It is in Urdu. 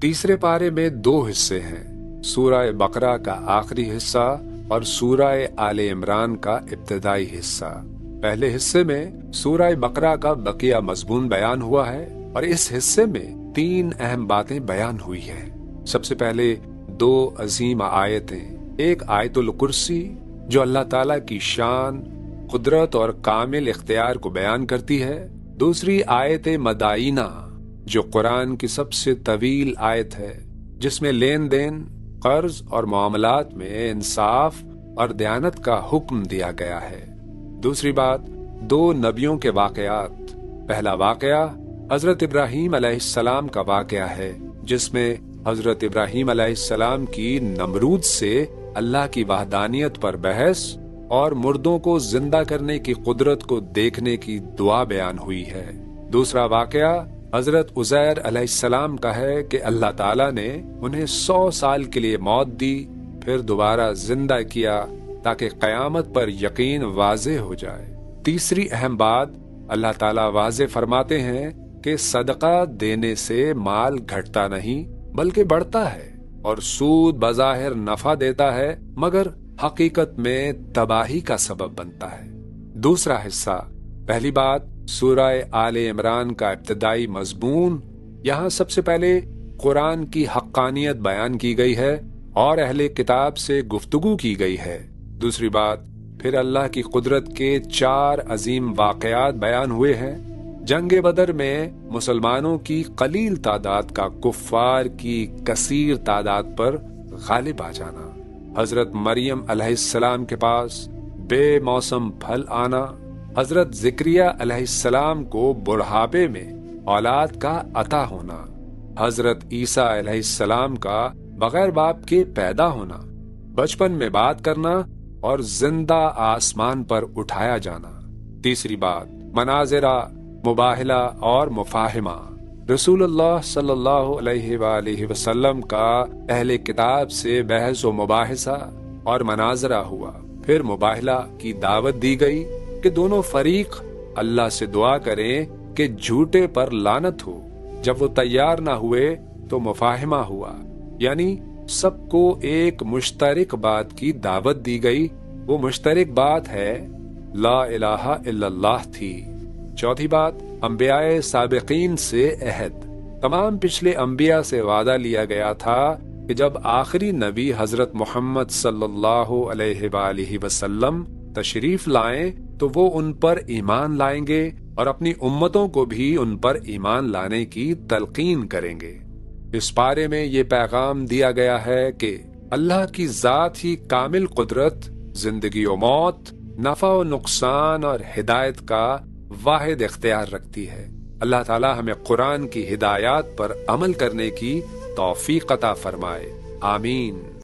تیسرے پارے میں 2 حصے ہیں، سورہ بقرہ کا آخری حصہ اور سورہ آل عمران کا ابتدائی حصہ۔ پہلے حصے میں سورہ بقرہ کا بقیہ مضمون بیان ہوا ہے اور اس حصے میں 3 اہم باتیں بیان ہوئی ہیں۔ سب سے پہلے 2 عظیم آیتیں، ایک آیت الکرسی جو اللہ تعالیٰ کی شان، قدرت اور کامل اختیار کو بیان کرتی ہے، دوسری آیت مدائنہ جو قرآن کی سب سے طویل آیت ہے، جس میں لین دین، قرض اور معاملات میں انصاف اور دیانت کا حکم دیا گیا ہے۔ دوسری بات 2 نبیوں کے واقعات۔ پہلا واقعہ حضرت ابراہیم علیہ السلام کا واقعہ ہے، جس میں حضرت ابراہیم علیہ السلام کی نمرود سے اللہ کی وحدانیت پر بحث اور مردوں کو زندہ کرنے کی قدرت کو دیکھنے کی دعا بیان ہوئی ہے۔ دوسرا واقعہ حضرت عزیر علیہ السلام کا ہے کہ اللہ تعالیٰ نے انہیں 100 سال کے لیے موت دی، پھر دوبارہ زندہ کیا تاکہ قیامت پر یقین واضح ہو جائے۔ تیسری اہم بات اللہ تعالیٰ واضح فرماتے ہیں کہ صدقہ دینے سے مال گھٹتا نہیں بلکہ بڑھتا ہے، اور سود بظاہر نفع دیتا ہے مگر حقیقت میں تباہی کا سبب بنتا ہے۔ دوسرا حصہ، پہلی بات سورہ آل عمران کا ابتدائی مضمون۔ یہاں سب سے پہلے قرآن کی حقانیت بیان کی گئی ہے اور اہل کتاب سے گفتگو کی گئی ہے۔ دوسری بات پھر اللہ کی قدرت کے 4 عظیم واقعات بیان ہوئے ہیں۔ جنگ بدر میں مسلمانوں کی قلیل تعداد کا کفار کی کثیر تعداد پر غالب آ جانا، حضرت مریم علیہ السلام کے پاس بے موسم پھل آنا، حضرت زکریہ علیہ السلام کو بڑھاپے میں اولاد کا عطا ہونا، حضرت عیسیٰ علیہ السلام کا بغیر باپ کے پیدا ہونا، بچپن میں بات کرنا اور زندہ آسمان پر اٹھایا جانا۔ تیسری بات مناظرہ، مباہلہ اور مفاہمہ۔ رسول اللہ صلی اللہ علیہ وآلہ وسلم کا اہل کتاب سے بحث و مباحثہ اور مناظرہ ہوا، پھر مباہلہ کی دعوت دی گئی کہ دونوں فریق اللہ سے دعا کریں کہ جھوٹے پر لعنت ہو۔ جب وہ تیار نہ ہوئے تو مفاہمہ ہوا، یعنی سب کو ایک مشترک بات کی دعوت دی گئی۔ وہ مشترک بات ہے لا الہ الا اللہ تھی۔ چوتھی بات انبیاء سابقین سے عہد۔ تمام پچھلے انبیاء سے وعدہ لیا گیا تھا کہ جب آخری نبی حضرت محمد صلی اللہ علیہ وآلہ وسلم تشریف لائیں تو وہ ان پر ایمان لائیں گے اور اپنی امتوں کو بھی ان پر ایمان لانے کی تلقین کریں گے۔ اس پارے میں یہ پیغام دیا گیا ہے کہ اللہ کی ذات ہی کامل قدرت، زندگی و موت، نفع و نقصان اور ہدایت کا واحد اختیار رکھتی ہے۔ اللہ تعالی ہمیں قرآن کی ہدایات پر عمل کرنے کی توفیق عطا فرمائے، آمین۔